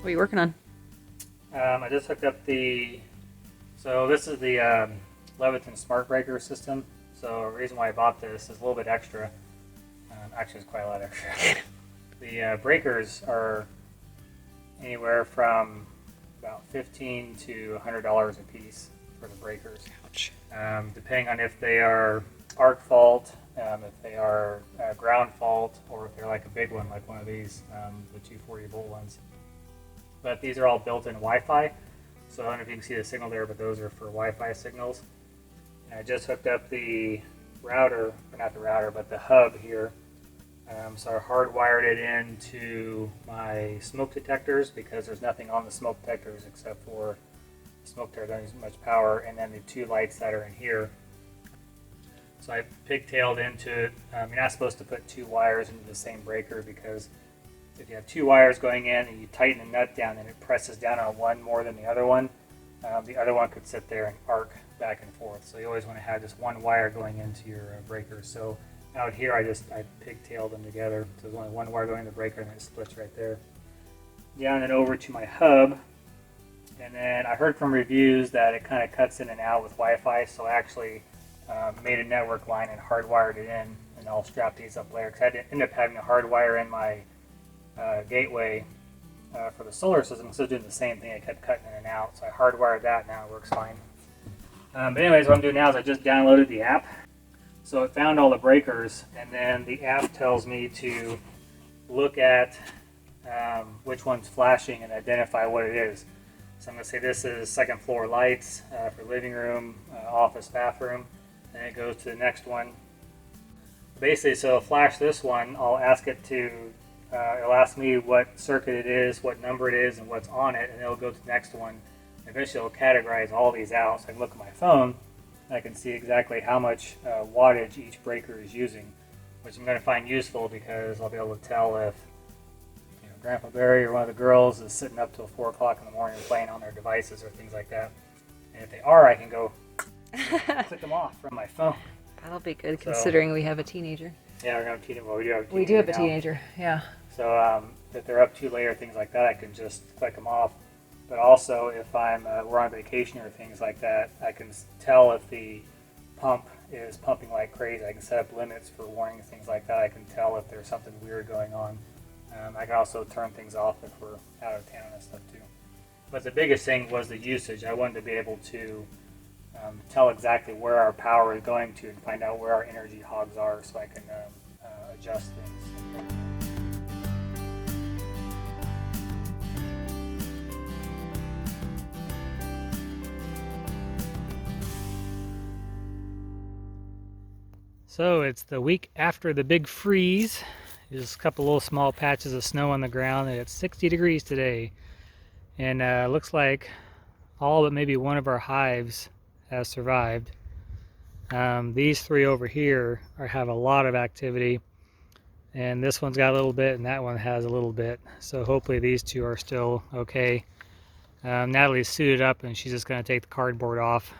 What are you working on? I just hooked up so this is the Leviton Smart Breaker system. So the reason why I bought this is a little bit extra. Actually, it's quite a lot extra. The breakers are anywhere from about $15 to $100 a piece for the breakers. Ouch. Depending on if they are arc fault, if they are ground fault, or if they're like a big one like one of these, the 240 volt ones. But these are all built-in Wi-Fi, so I don't know if you can see the signal there, but those are for Wi-Fi signals. And I just hooked up the router, or not the router, but the hub here. So I hardwired it into my smoke detectors because there's nothing on the smoke detectors except for the smoke detector doesn't use much power, and then the two lights that are in here. So I pigtailed into it. You're not supposed to put two wires into the same breaker because if you have two wires going in and you tighten the nut down and it presses down on one more than the other one could sit there and arc back and forth. So you always want to have just one wire going into your breaker. So out here I pigtailed them together. So there's only one wire going in the breaker and it splits right there. Down and over to my hub. And then I heard from reviews that it kind of cuts in and out with Wi-Fi. So I actually made a network line and hardwired it in, and I'll strap these up later because I ended up having to hardwire in my gateway for the solar system. So doing the same thing, I kept cutting in and out. So I hardwired that, now it works fine. But anyways, what I'm doing now is I just downloaded the app. So it found all the breakers, and then the app tells me to look at which one's flashing and identify what it is. So I'm going to say this is second floor lights for living room, office, bathroom, and it goes to the next one. Basically, so it'll flash this one, I'll ask it to it'll ask me what circuit it is, what number it is, and what's on it, and it'll go to the next one. Eventually, it'll categorize all these out, so I can look at my phone, and I can see exactly how much wattage each breaker is using, which I'm going to find useful because I'll be able to tell if Grandpa Barry or one of the girls is sitting up till 4 o'clock in the morning playing on their devices or things like that. And if they are, I can go click them off from my phone. That'll be good considering we have a teenager. Yeah, we're going to have a teenager. Well, we do have a teenager. We do have a now. Teenager, yeah. So if they're up too late or things like that, I can just click them off. But also, if we're on vacation or things like that, I can tell if the pump is pumping like crazy. I can set up limits for warnings, things like that. I can tell if there's something weird going on. I can also turn things off if we're out of town and stuff too. But the biggest thing was the usage. I wanted to be able to tell exactly where our power is going to and find out where our energy hogs are so I can adjust things. So it's the week after the big freeze. There's a couple little small patches of snow on the ground, and it's 60 degrees today. And looks like all but maybe one of our hives has survived. These three over here have a lot of activity, and this one's got a little bit and that one has a little bit. So hopefully these two are still okay. Natalie's suited up and she's just going to take the cardboard off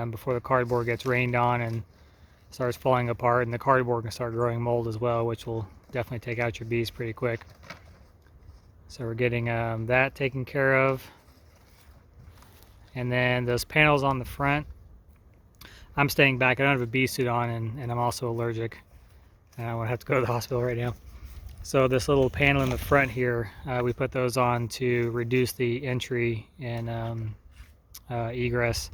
before the cardboard gets rained on and starts falling apart, and the cardboard can start growing mold as well, which will definitely take out your bees pretty quick. So we're getting that taken care of. And then those panels on the front, I'm staying back. I don't have a bee suit on, and I'm also allergic. And I won't have to go to the hospital right now. So this little panel in the front here, we put those on to reduce the entry and egress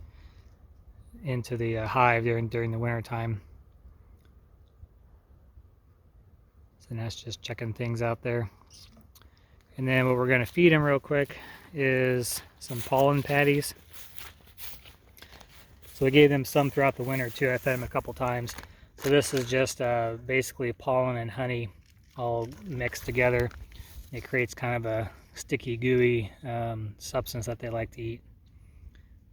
into the hive during the winter time. So that's just checking things out there. And then what we're going to feed them real quick is some pollen patties. So we gave them some throughout the winter too. I fed them a couple times. So this is just basically pollen and honey all mixed together. It creates kind of a sticky, gooey substance that they like to eat.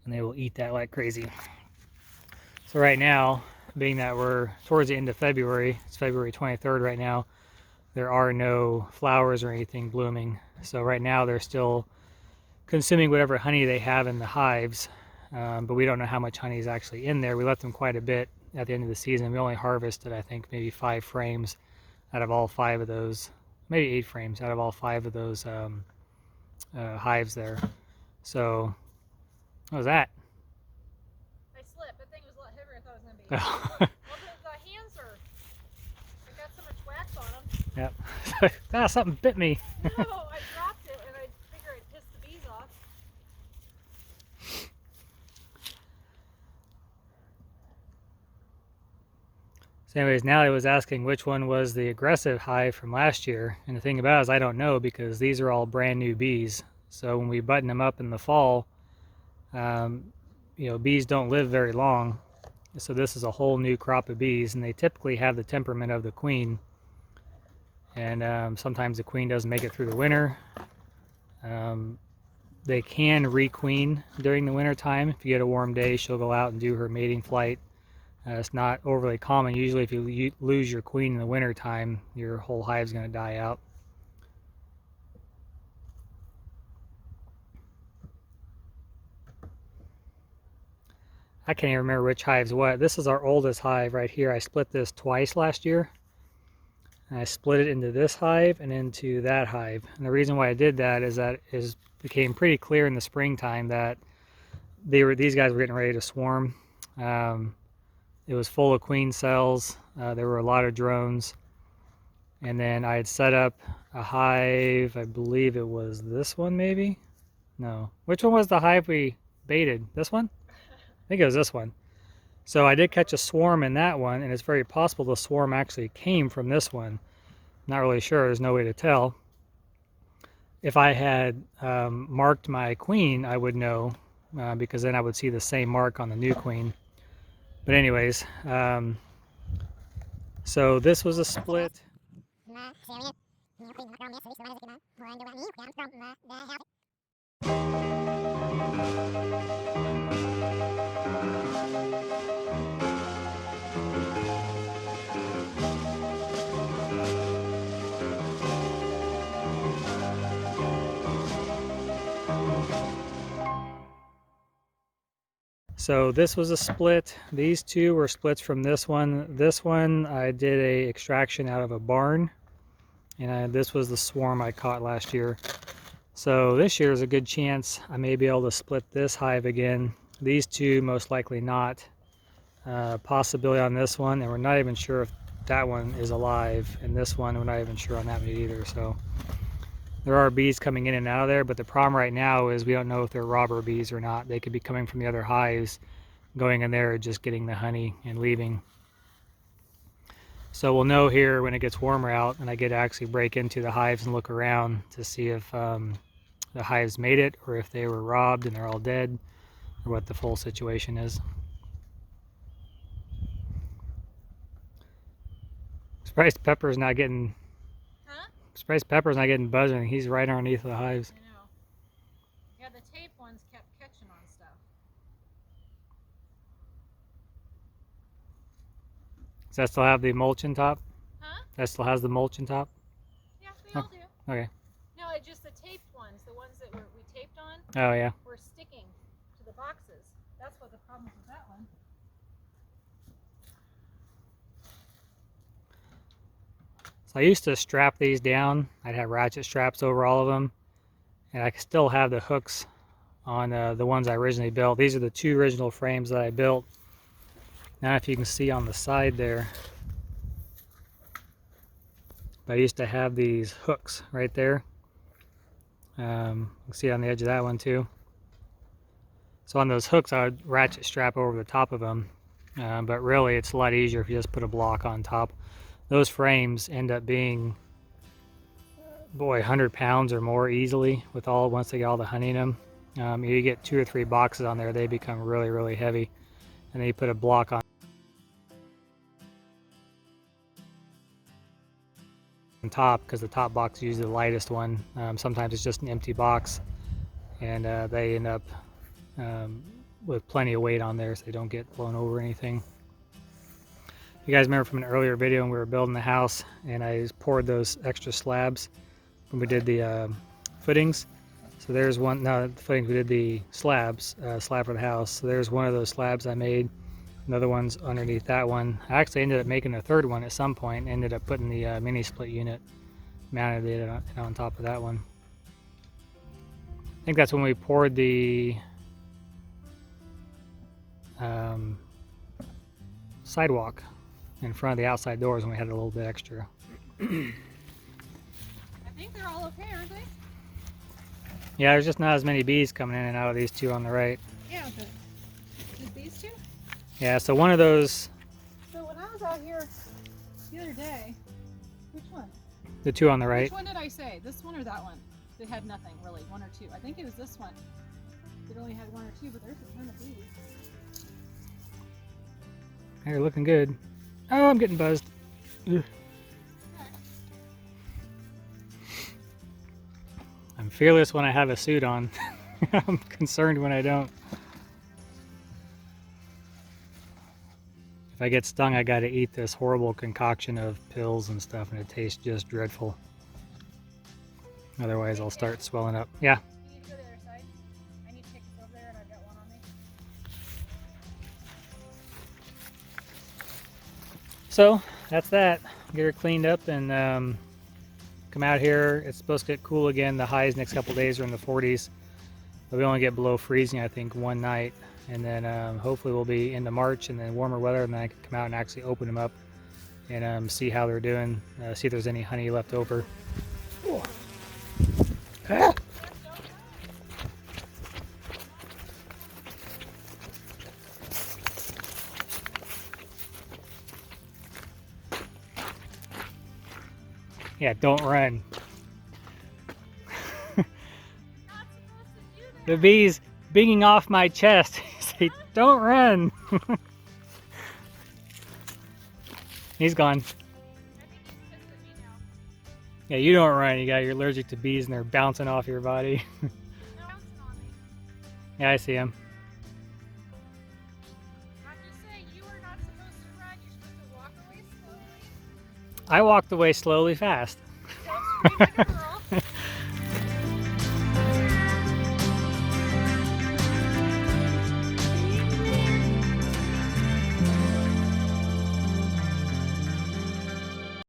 And they will eat that like crazy. So right now, being that we're towards the end of February, it's February 23rd right now, there are no flowers or anything blooming. So right now they're still consuming whatever honey they have in the hives, but we don't know how much honey is actually in there. We left them quite a bit at the end of the season. We only harvested, I think, maybe 5 frames out of all 5 of those, maybe 8 frames out of all 5 of those hives there. So, what was that? I slipped. That thing was a lot heavier than I thought it was going to be. Well, the hands are, I got so much wax on them. Yep. Ah, something bit me. No, I dropped it and I figured I'd piss the bees off. So anyways, Natalie was asking which one was the aggressive hive from last year. And the thing about it is I don't know because these are all brand new bees. So when we button them up in the fall, you know, bees don't live very long. So this is a whole new crop of bees, and they typically have the temperament of the queen. And sometimes the queen doesn't make it through the winter. They can requeen during the winter time. If you get a warm day, she'll go out and do her mating flight. It's not overly common. Usually if you lose your queen in the winter time, your whole hive's going to die out. I can't even remember which hive's what. This is our oldest hive right here. I split this twice last year. And I split it into this hive and into that hive. And the reason why I did that is that it became pretty clear in the springtime that these guys were getting ready to swarm. It was full of queen cells. There were a lot of drones. And then I had set up a hive, I believe it was this one maybe? No. Which one was the hive we baited? This one? I think it was this one. So I did catch a swarm in that one, and it's very possible the swarm actually came from this one. Not really sure, there's no way to tell. If I had marked my queen, I would know, because then I would see the same mark on the new queen. But anyways, so this was a split. So this was a split. These two were splits from this one. This one I did a extraction out of a barn, and this was the swarm I caught last year. So this year is a good chance I may be able to split this hive again. These two most likely not. Possibility on this one, and we're not even sure if that one is alive, and this one we're not even sure on that one either. So there are bees coming in and out of there, but the problem right now is we don't know if they're robber bees or not. They could be coming from the other hives, going in there, just getting the honey and leaving. So we'll know here when it gets warmer out and I get to actually break into the hives and look around to see if the hives made it, or if they were robbed and they're all dead, or what the full situation is. Surprised Pepper's not getting... Surprised Pepper's not getting buzzing. He's right underneath the hives. I know. Yeah, the tape ones kept catching on stuff. Does that still have the mulch in top? Huh? That still has the mulch in top? Yeah, they all do. Okay. No, it's just the taped ones, the ones that we taped on, Oh yeah. were sticking to the boxes. That's what the problem with that one. So I used to strap these down. I'd have ratchet straps over all of them, and I still have the hooks on the ones I originally built. These are the two original frames that I built. Now if you can see on the side there, but I used to have these hooks right there. You can see on the edge of that one too. So on those hooks I would ratchet strap over the top of them, but really it's a lot easier if you just put a block on top. Those frames end up being, boy, 100 pounds or more easily with once they get all the honey in them. You get 2 or 3 boxes on there, they become really, really heavy. And then you put a block on top, because the top box is usually the lightest one. Sometimes it's just an empty box, and they end up with plenty of weight on there so they don't get blown over or anything. You guys remember from an earlier video when we were building the house and I poured those extra slabs when we did the footings. So there's one, no, the footings, we did the slabs, slab for the house. So there's one of those slabs I made. Another one's underneath that one. I actually ended up making a third one at some point, ended up putting the mini split unit, mounted it on top of that one. think that's when we poured the sidewalk in front of the outside doors, and we had a little bit extra. I think they're all okay, aren't they? Yeah, there's just not as many bees coming in and out of these two on the right. Yeah, but just these two? Yeah, so one of those, So when I was out here the other day, which one? the two on the right. Which one did I say? This one or that one? That had nothing really, one or two. I think it was this one. It only had one or two, but there's a ton of bees. They're looking good. Oh, I'm getting buzzed. Ugh. I'm fearless when I have a suit on. I'm concerned when I don't. If I get stung, I gotta eat this horrible concoction of pills and stuff, and it tastes just dreadful. Otherwise, I'll start swelling up. Yeah. You need to go to the other side. I need to take this over there, and I've got one on me. So that's that. Get her cleaned up and come out here. It's supposed to get cool again. The highs next couple days are in the 40s, but we only get below freezing, I think, one night. And then hopefully we'll be into March and then warmer weather, and then I can come out and actually open them up and see how they're doing, see if there's any honey left over. Ah! Yeah, don't run. The bee's binging off my chest. Say, don't run. He's gone. I think he's pissed at me now. Yeah, you don't run. You're allergic to bees and they're bouncing off your body. No, bouncing on me. Yeah, I see him. I'm just saying, you are not supposed to run. You're supposed to walk away slowly. I walked away slowly fast. Don't scream like a girl.